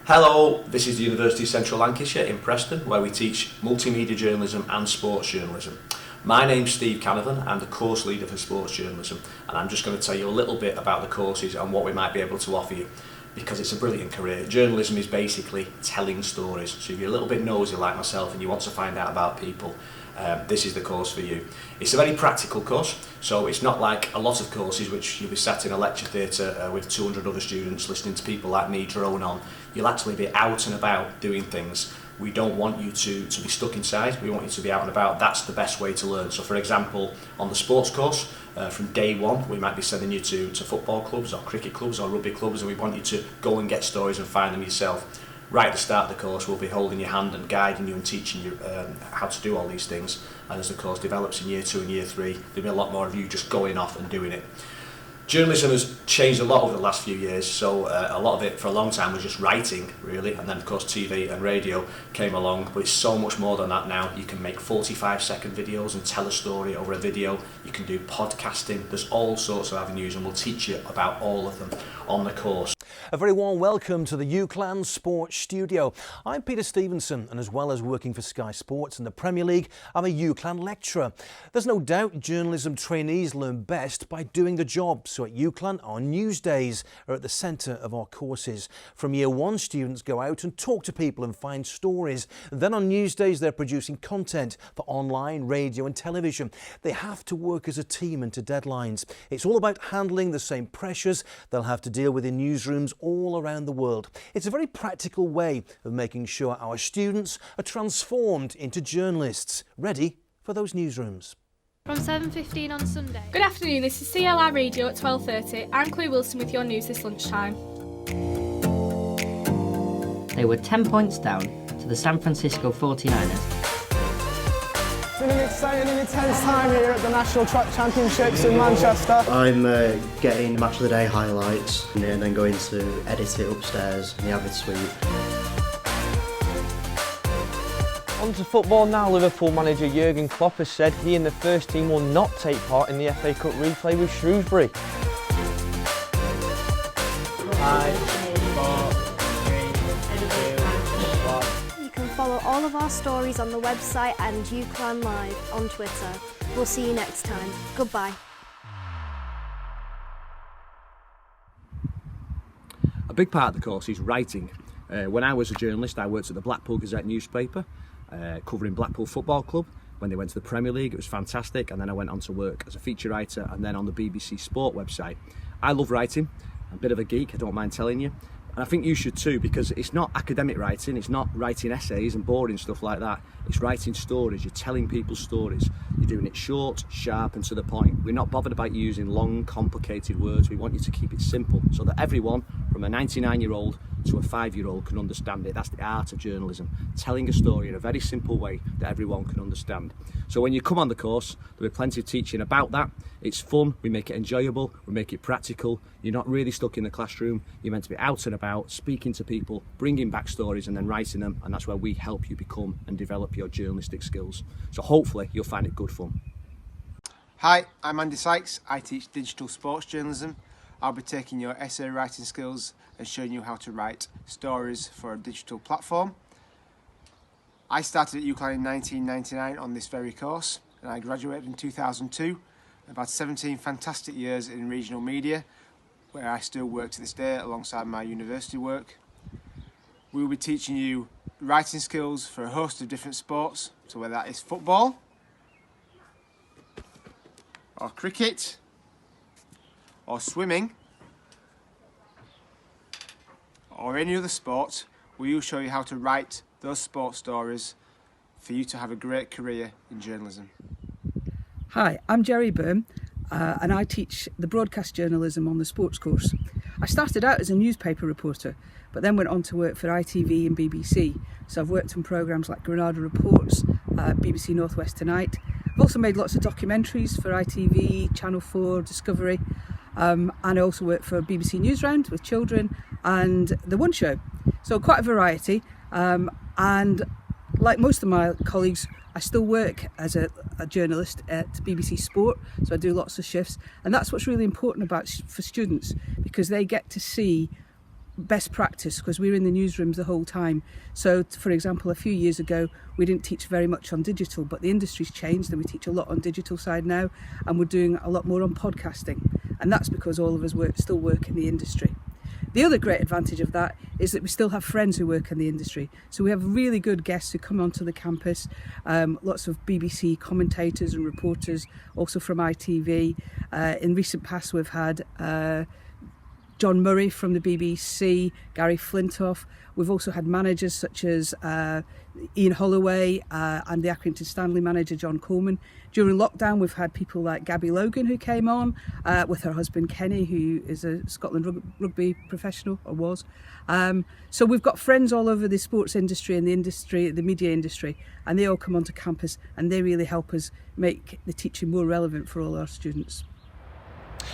Hello, this is the University of Central Lancashire in Preston, where we teach multimedia journalism and sports journalism. My name's Steve Canavan, I'm the course leader for sports journalism, and I'm just going to tell you a little bit about the courses and what we might be able to offer you, because it's a brilliant career. Journalism is basically telling stories, so if you're a little bit nosy like myself and you want to find out about people, this is the course for you. It's a very practical course, so it's not like a lot of courses which you'll be sat in a lecture theatre with 200 other students listening to people like me drone on. You'll actually be out and about doing things. We don't want you to be stuck inside, we want you to be out and about. That's the best way to learn. So for example, on the sports course, from day one, we might be sending you to football clubs or cricket clubs or rugby clubs, and we want you to go and get stories and find them yourself. Right at the start of the course, we'll be holding your hand and guiding you and teaching you how to do all these things. And as the course develops in year 2 and year 3, there'll be a lot more of you just going off and doing it. Journalism has changed a lot over the last few years, so a lot of it for a long time was just writing, really, and then of course TV and radio came along, but it's so much more than that now. You can make 45-second videos and tell a story over a video. You can do podcasting. There's all sorts of avenues, and we'll teach you about all of them on the course. A very warm welcome to the UCLan Sports Studio. I'm Peter Stevenson, and as well as working for Sky Sports and the Premier League, I'm a UCLan lecturer. There's no doubt journalism trainees learn best by doing the job, so at UCLan our news days are at the centre of our courses. From year 1, students go out and talk to people and find stories. Then on news days they're producing content for online, radio and television. They have to work as a team and to deadlines. It's all about handling the same pressures they'll have to deal with in newsrooms all around the world. It's a very practical way of making sure our students are transformed into journalists, ready for those newsrooms. From 7:15 on Sunday. Good afternoon, this is CLR Radio at 12:30. I'm Chloe Wilson with your news this lunchtime. They were 10 points down to the San Francisco 49ers. It's been an exciting and intense time here at the National Track Championships in Manchester. I'm getting match of the day highlights and then going to edit it upstairs in the Avid Suite. On to football now. Liverpool manager Jurgen Klopp has said he and the first team will not take part in the FA Cup replay with Shrewsbury. 5, 4, 3, 2, 1. You can follow all of our stories on the website and UCLan Live on Twitter. We'll see you next time. Goodbye. A big part of the course is writing. When I was a journalist, I worked at the Blackpool Gazette newspaper, covering Blackpool Football Club. When they went to the Premier League, it was fantastic, and then I went on to work as a feature writer and then on the BBC Sport website. I love writing. I'm a bit of a geek, I don't mind telling you. And I think you should too, because it's not academic writing, it's not writing essays and boring stuff like that. It's writing stories, you're telling people stories. You're doing it short, sharp and to the point. We're not bothered about using long, complicated words. We want you to keep it simple so that everyone, from a 99-year-old to a 5-year-old, can understand it. That's the art of journalism, telling a story in a very simple way that everyone can understand. So when you come on the course, there'll be plenty of teaching about that. It's fun, we make it enjoyable, we make it practical. You're not really stuck in the classroom, you're meant to be out and about, speaking to people, bringing back stories and then writing them, and that's where we help you become and develop your journalistic skills. So hopefully you'll find it good fun. Hi, I'm Andy Sykes. I teach digital sports journalism. I'll be taking your essay writing skills and showing you how to write stories for a digital platform. I started at UCLan in 1999 on this very course, and I graduated in 2002. I've had 17 fantastic years in regional media, where I still work to this day alongside my university work. We will be teaching you writing skills for a host of different sports, so whether that is football, or cricket, or swimming, or any other sport, we will show you how to write those sports stories for you to have a great career in journalism. Hi, I'm Jerry Byrne and I teach the broadcast journalism on the sports course. I started out as a newspaper reporter, but then went on to work for ITV and BBC. So I've worked on programmes like Granada Reports, BBC North West Tonight. I've also made lots of documentaries for ITV, Channel 4, Discovery, and I also work for BBC Newsround with children and The One Show. So quite a variety, and like most of my colleagues, I still work as a journalist at BBC Sport, so I do lots of shifts, and that's what's really important for students, because they get to see best practice because we were in the newsrooms the whole time. So, for example, a few years ago, we didn't teach very much on digital, but the industry's changed and we teach a lot on digital side now, and we're doing a lot more on podcasting. And that's because all of us still work in the industry. The other great advantage of that is that we still have friends who work in the industry. So we have really good guests who come onto the campus, lots of BBC commentators and reporters, also from ITV. In recent past, we've had John Murray from the BBC, Gary Flintoff. We've also had managers such as Ian Holloway and the Accrington Stanley manager, John Coleman. During lockdown, we've had people like Gabby Logan who came on with her husband Kenny, who is a Scotland rugby professional, or was. So we've got friends all over the sports industry and the media industry, and they all come onto campus and they really help us make the teaching more relevant for all our students.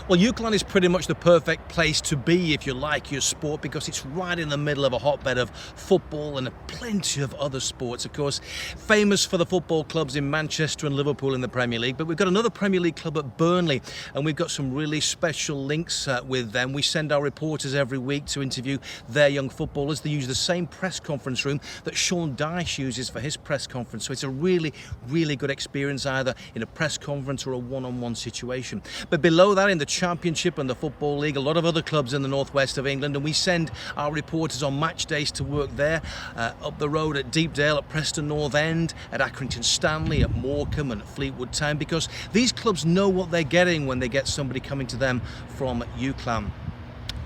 Well, UCLan is pretty much the perfect place to be if you like your sport, because it's right in the middle of a hotbed of football and plenty of other sports. Of course, famous for the football clubs in Manchester and Liverpool in the Premier League, but we've got another Premier League club at Burnley, and we've got some really special links with them. We send our reporters every week to interview their young footballers. They use the same press conference room that Sean Dyche uses for his press conference, so it's a really, really good experience either in a press conference or a one-on-one situation. But below that, in the Championship and the Football League, a lot of other clubs in the northwest of England, and we send our reporters on match days to work there, up the road at Deepdale, at Preston North End, at Accrington Stanley, at Morecambe and at Fleetwood Town, because these clubs know what they're getting when they get somebody coming to them from UCLan.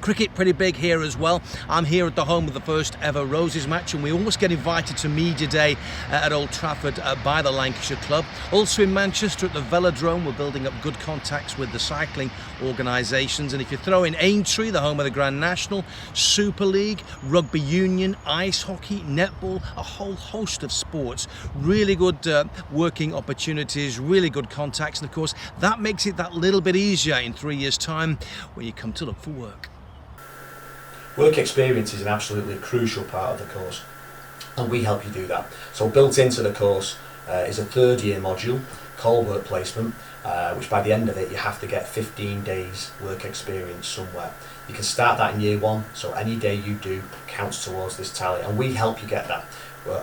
Cricket pretty big here as well. I'm here at the home of the first ever Roses match, and we always get invited to Media Day at Old Trafford by the Lancashire club. Also in Manchester at the Velodrome, we're building up good contacts with the cycling organisations, and if you throw in Aintree, the home of the Grand National, Super League, Rugby Union, ice hockey, netball, a whole host of sports, really good working opportunities, really good contacts, and of course that makes it that little bit easier in 3 years' time when you come to look for work. Work experience is an absolutely crucial part of the course, and we help you do that. So built into the course is a third year module called Work Placement, which by the end of it you have to get 15 days work experience somewhere. You can start that in year one, so any day you do counts towards this tally, and we help you get that.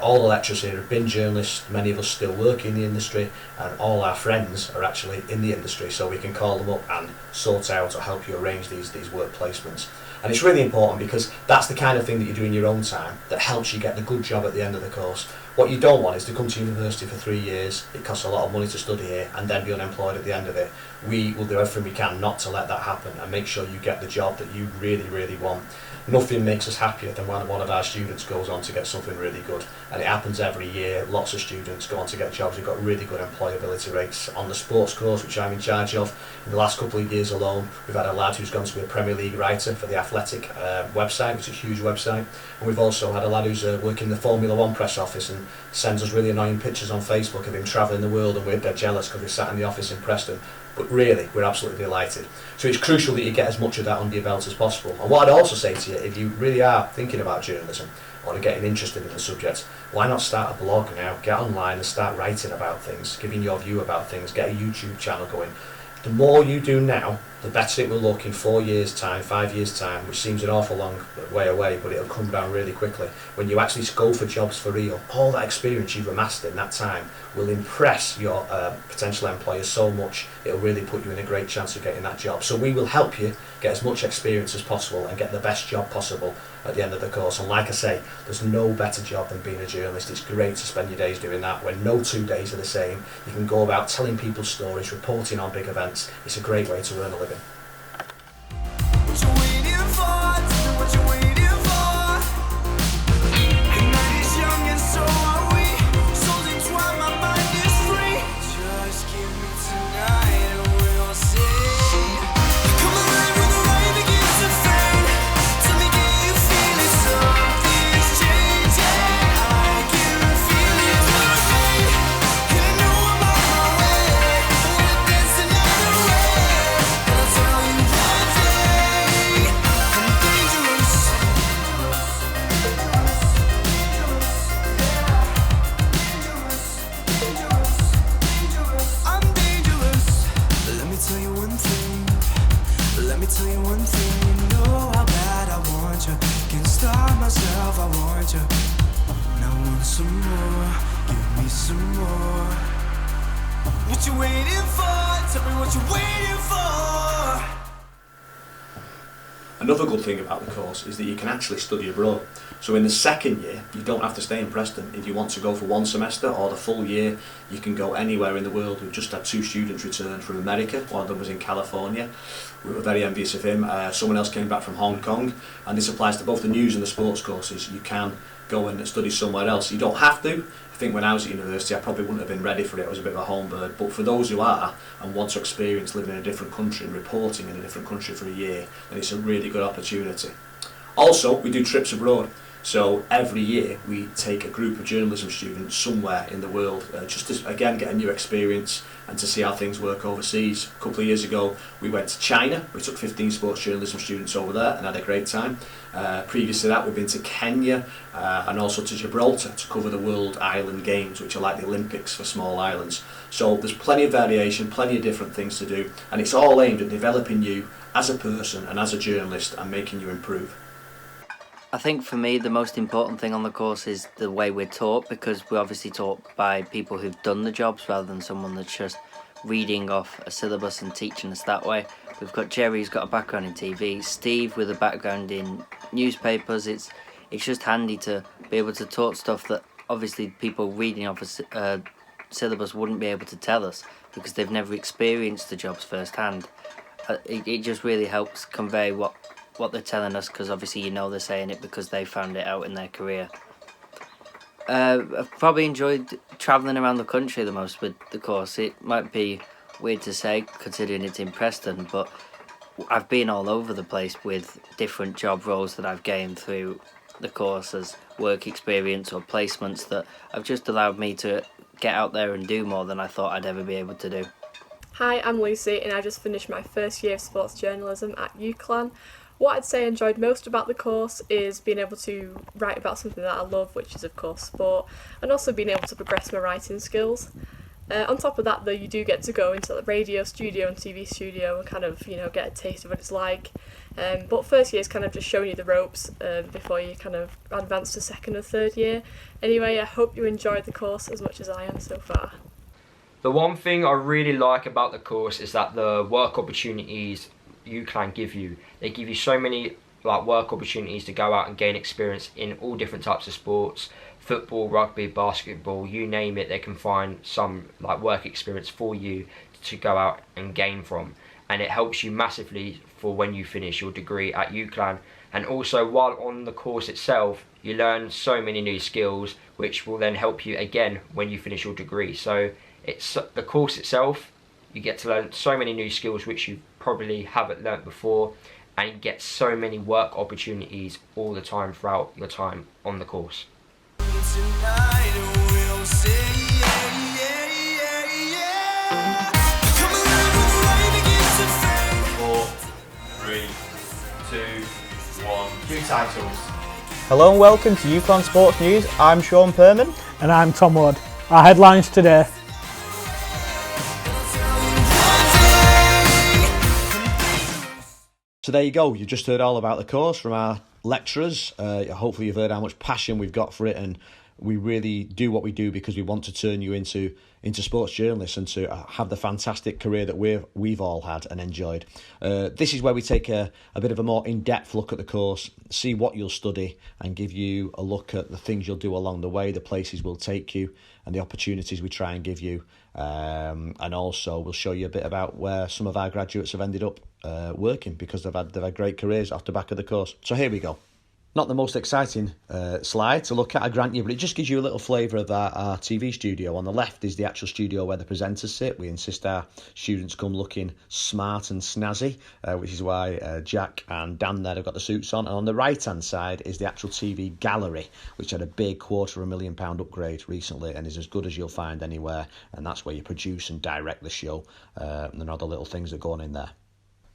All the lecturers here have been journalists, many of us still work in the industry, and all our friends are actually in the industry, so we can call them up and sort out or help you arrange these work placements. And it's really important because that's the kind of thing that you do in your own time that helps you get the good job at the end of the course. What you don't want is to come to university for 3 years, it costs a lot of money to study here, and then be unemployed at the end of it. We will do everything we can not to let that happen and make sure you get the job that you really, really want. Nothing makes us happier than when one of our students goes on to get something really good, and it happens every year. Lots of students go on to get jobs. We've got really good employability rates on the sports course, which I'm in charge of. In the last couple of years alone, we've had a lad who's gone to be a Premier League writer for the Athletic website, which is a huge website, and we've also had a lad who's working in the Formula 1 press office and sends us really annoying pictures on Facebook of him travelling the world, and we're dead jealous because we sat in the office in Preston. But really, we're absolutely delighted. So it's crucial that you get as much of that under your belt as possible. And what I'd also say to you, if you really are thinking about journalism or are getting interested in the subject, why not start a blog now? Get online and start writing about things, giving your view about things, get a YouTube channel going. The more you do now, the better it will look in 4 years' time, 5 years' time, which seems an awful long way away, but it'll come down really quickly. When you actually go for jobs for real, all that experience you've amassed in that time will impress your potential employer so much, it'll really put you in a great chance of getting that job. So we will help you get as much experience as possible and get the best job possible at the end of the course. And like I say, there's no better job than being a journalist. It's great to spend your days doing that when no 2 days are the same. You can go about telling people stories, reporting on big events. It's a great way to earn a living. some more, give me some more. What you waiting for? Tell me what you waiting for. Another good thing about the course is that you can actually study abroad. So in the second year, you don't have to stay in Preston. If you want to go for one semester or the full year, you can go anywhere in the world. We've just had 2 students return from America. One of them was in California. We were very envious of him. Someone else came back from Hong Kong. And this applies to both the news and the sports courses. You can go and study somewhere else. You don't have to. I think when I was at university, I probably wouldn't have been ready for it. I was a bit of a home bird. But for those who are and want to experience living in a different country and reporting in a different country for a year, then it's a really good opportunity. Also, we do trips abroad. So every year we take a group of journalism students somewhere in the world just to, again, get a new experience and to see how things work overseas. A couple of years ago we went to China. We took 15 sports journalism students over there and had a great time. Previous to that we've been to Kenya and also to Gibraltar to cover the World Island Games, which are like the Olympics for small islands. So there's plenty of variation, plenty of different things to do, and it's all aimed at developing you as a person and as a journalist and making you improve. I think for me the most important thing on the course is the way we're taught, because we're obviously taught by people who've done the jobs rather than someone that's just reading off a syllabus and teaching us that way. We've got Jerry who's got a background in TV, Steve with a background in newspapers. It's just handy to be able to talk stuff that obviously people reading off a syllabus wouldn't be able to tell us because they've never experienced the jobs firsthand. It just really helps convey what they're telling us, because obviously you know they're saying it because they found it out in their career. I've probably enjoyed travelling around the country the most with the course. It might be weird to say considering it's in Preston, but I've been all over the place with different job roles that I've gained through the course as work experience or placements that have just allowed me to get out there and do more than I thought I'd ever be able to do. Hi, I'm Lucy and I just finished my first year of sports journalism at UCLan. What I'd say I enjoyed most about the course is being able to write about something that I love, which is of course sport, and also being able to progress my writing skills. On top of that though, you do get to go into the radio studio and TV studio and kind of, get a taste of what it's like. But first year is kind of just showing you the ropes before you kind of advance to second and third year. Anyway, I hope you enjoyed the course as much as I am so far. The one thing I really like about the course is that the work opportunities UCLan give you. They give you so many work opportunities to go out and gain experience in all different types of sports. Football, rugby, basketball, you name it, they can find some work experience for you to go out and gain from. And it helps you massively for when you finish your degree at UCLan. And also while on the course itself, you learn so many new skills which will then help you again when you finish your degree. So it's the course itself, you get to learn so many new skills which you probably haven't learnt before, and you get so many work opportunities all the time throughout your time on the course. 4, 3, 2, 1. Cue titles. Hello and welcome to UCLan Sports News. I'm Sean Perman. And I'm Tom Wood. Our headlines today. So there you go, you just heard all about the course from our lecturers. Hopefully you've heard how much passion we've got for it, and we really do what we do because we want to turn you into sports journalists and to have the fantastic career that we've all had and enjoyed. This is where we take a bit of a more in-depth look at the course, see what you'll study and give you a look at the things you'll do along the way, the places we'll take you and the opportunities we try and give you. And also we'll show you a bit about where some of our graduates have ended up working because they've had great careers off the back of the course. So here we go. Not the most exciting slide to look at, I grant you, but it just gives you a little flavour of our TV studio. On the left is the actual studio where the presenters sit. We insist our students come looking smart and snazzy, which is why Jack and Dan there have got the suits on. And on the right-hand side is the actual TV gallery, which had a big £250,000 upgrade recently and is as good as you'll find anywhere. And that's where you produce and direct the show and other little things that go on in there.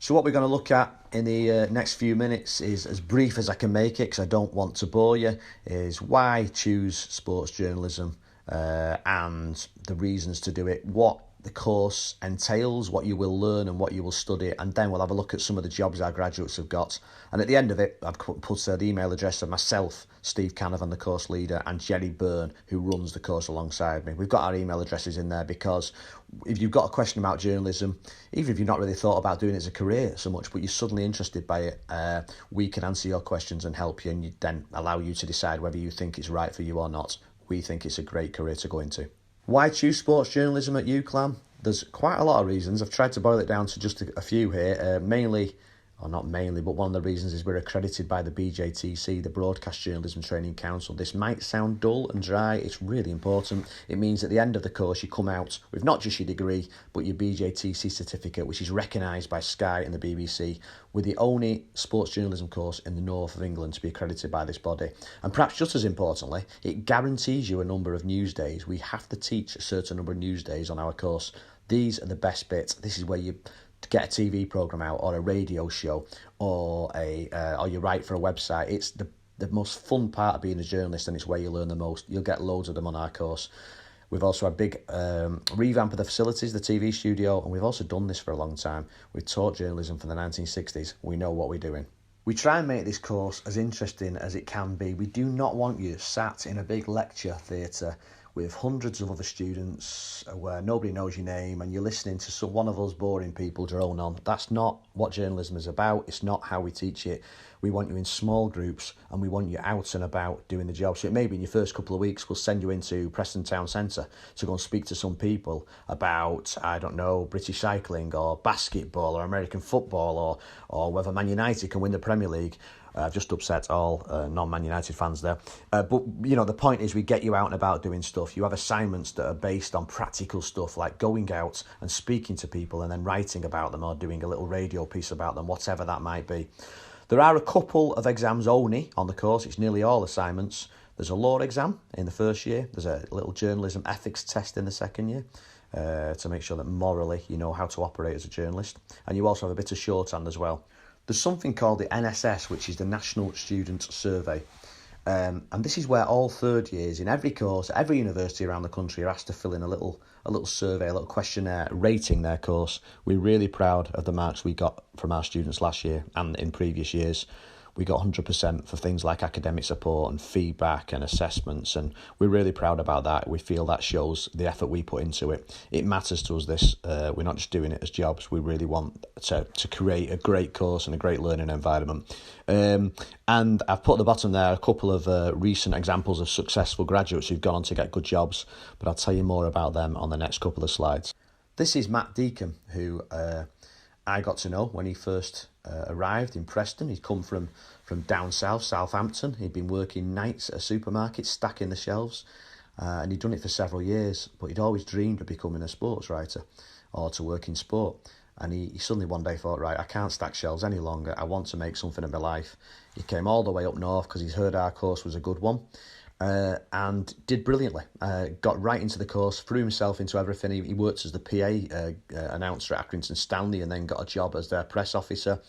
So what we're going to look at in the next few minutes is as brief as I can make it because I don't want to bore you, is why choose sports journalism and the reasons to do it, what the course entails, what you will learn and what you will study, and then we'll have a look at some of the jobs our graduates have got. And at the end of it, I've put the email address of myself, Steve Canavan, the course leader, and Jerry Byrne, who runs the course alongside me. We've got our email addresses in there because if you've got a question about journalism, even if you've not really thought about doing it as a career so much, but you're suddenly interested by it, we can answer your questions and help you, and then allow you to decide whether you think it's right for you or not. We think it's a great career to go into. Why choose sports journalism at UCLan? There's quite a lot of reasons. I've tried to boil it down to just a few here. Not mainly, but one of the reasons is we're accredited by the BJTC, the Broadcast Journalism Training Council. This might sound dull and dry. It's really important. It means at the end of the course you come out with not just your degree, but your BJTC certificate, which is recognised by Sky and the BBC. We're the only sports journalism course in the north of England to be accredited by this body. And perhaps just as importantly, it guarantees you a number of news days. We have to teach a certain number of news days on our course. These are the best bits. This is where you get a TV programme out, or a radio show, or you write for a website. It's the most fun part of being a journalist, and it's where you learn the most. You'll get loads of them on our course. We've also had big revamp of the facilities, the TV studio, and we've also done this for a long time. We've taught journalism from the 1960s. We know what we're doing. We try and make this course as interesting as it can be. We do not want you sat in a big lecture theatre with hundreds of other students where nobody knows your name and you're listening to one of us boring people drone on. That's not what journalism is about. It's not how we teach it. We want you in small groups and we want you out and about doing the job. So it may be in your first couple of weeks we'll send you into Preston Town Centre to go and speak to some people about, I don't know, British cycling or basketball or American football or whether Man United can win the Premier League. I've just upset all non-Man United fans there. But, you know, the point is we get you out and about doing stuff. You have assignments that are based on practical stuff like going out and speaking to people and then writing about them or doing a little radio piece about them, whatever that might be. There are a couple of exams only on the course. It's nearly all assignments. There's a law exam in the first year. There's a little journalism ethics test in the second year to make sure that morally you know how to operate as a journalist. And you also have a bit of shorthand as well. There's something called the NSS, which is the National Student Survey. And this is where all third years in every course, every university around the country are asked to fill in a little survey, a little questionnaire rating their course. We're really proud of the marks we got from our students last year and in previous years. We got 100% for things like academic support and feedback and assessments, and we're really proud about that. We feel that shows the effort we put into it. It matters to us, this. We're not just doing it as jobs. We really want to create a great course and a great learning environment. And I've put at the bottom there a couple of recent examples of successful graduates who've gone on to get good jobs, but I'll tell you more about them on the next couple of slides. This is Matt Deacon, who I got to know when he first arrived in Preston. He'd come from down south, Southampton. He'd been working nights at a supermarket, stacking the shelves, and he'd done it for several years, but he'd always dreamed of becoming a sports writer or to work in sport. And he suddenly one day thought, right, I can't stack shelves any longer. I want to make something of my life. He came all the way up north because he's heard our course was a good one. And did brilliantly. Got right into the course, threw himself into everything. He worked as the PA announcer at Accrington Stanley and then got a job as their press officer.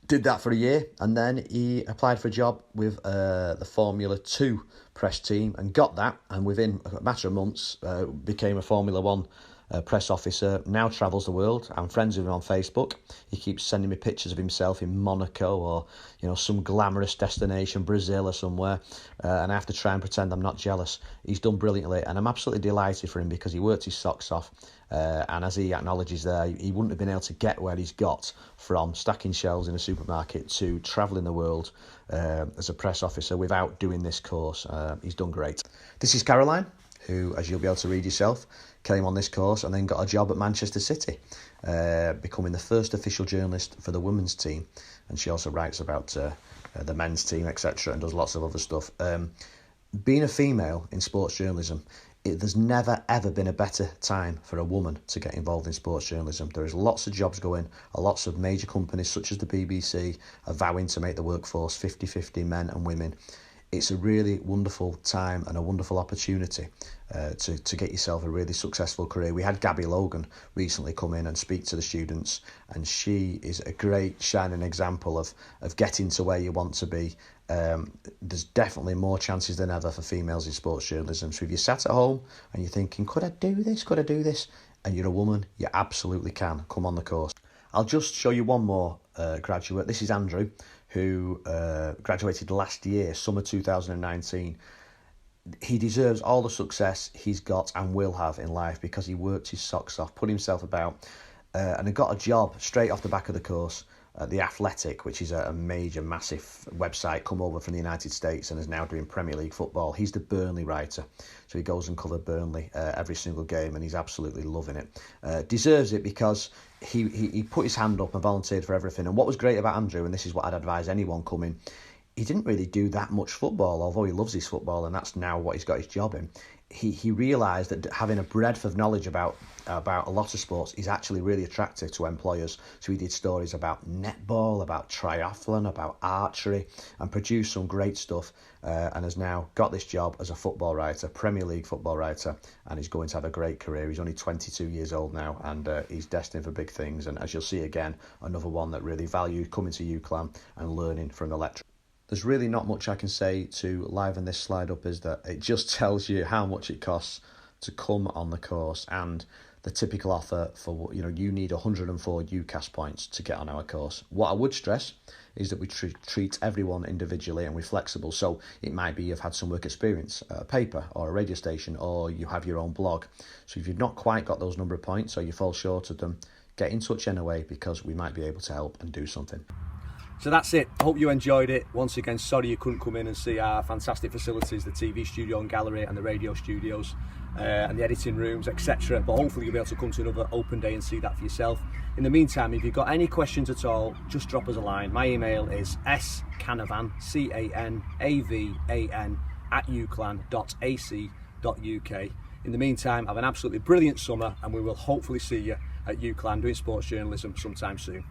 Did that for a year and then he applied for a job with the Formula 2 press team and got that, and within a matter of months became a Formula 1 press officer. Now travels the world. I'm friends with him on Facebook. He keeps sending me pictures of himself in Monaco or, you know, some glamorous destination, Brazil or somewhere, and I have to try and pretend I'm not jealous. He's done brilliantly and I'm absolutely delighted for him because he worked his socks off, and as he acknowledges there, he wouldn't have been able to get where he's got from stacking shelves in a supermarket to travelling the world as a press officer without doing this course. He's done great. This is Caroline, who, as you'll be able to read yourself, came on this course and then got a job at Manchester City, becoming the first official journalist for the women's team. And she also writes about the men's team, etc., and does lots of other stuff. Being a female in sports journalism, there's never, ever been a better time for a woman to get involved in sports journalism. There is lots of jobs going, lots of major companies such as the BBC are vowing to make the workforce 50-50 men and women. It's a really wonderful time and a wonderful opportunity to get yourself a really successful career. We had Gabby Logan recently come in and speak to the students, and she is a great shining example of getting to where you want to be. There's definitely more chances than ever for females in sports journalism. So if you're sat at home and you're thinking, could I do this? and you're a woman, you absolutely can come on the course. I'll just show you one more graduate. This is Andrew, who graduated last year, summer 2019. He deserves all the success he's got and will have in life because he worked his socks off, put himself about, and he got a job straight off the back of the course at The Athletic, which is a major, massive website come over from the United States and is now doing Premier League football. He's the Burnley writer, so he goes and covers Burnley every single game, and he's absolutely loving it. Deserves it because he put his hand up and volunteered for everything. And what was great about Andrew, and this is what I'd advise anyone coming, he didn't really do that much football, although he loves his football, and that's now what he's got his job in. He realised that having a breadth of knowledge about a lot of sports is actually really attractive to employers. So he did stories about netball, about triathlon, about archery, and produced some great stuff, and has now got this job as a football writer, Premier League football writer, and he's going to have a great career. He's only 22 years old now, and he's destined for big things. And as you'll see again, another one that really valued coming to UCLan and learning from the lecturer. There's really not much I can say to liven this slide up, is that it just tells you how much it costs to come on the course, and the typical offer for, you need 104 UCAS points to get on our course. What I would stress is that we treat everyone individually and we're flexible. So it might be you've had some work experience at a paper or a radio station, or you have your own blog. So if you've not quite got those number of points or you fall short of them, get in touch anyway, because we might be able to help and do something. So that's it. Hope you enjoyed it. Once again, sorry you couldn't come in and see our fantastic facilities, the TV studio and gallery and the radio studios and the editing rooms, etc. But hopefully you'll be able to come to another open day and see that for yourself. In the meantime, if you've got any questions at all, just drop us a line. My email is scanavan, CANAVAN, @uclan.ac.uk. In the meantime, have an absolutely brilliant summer, and we will hopefully see you at UCLan doing sports journalism sometime soon.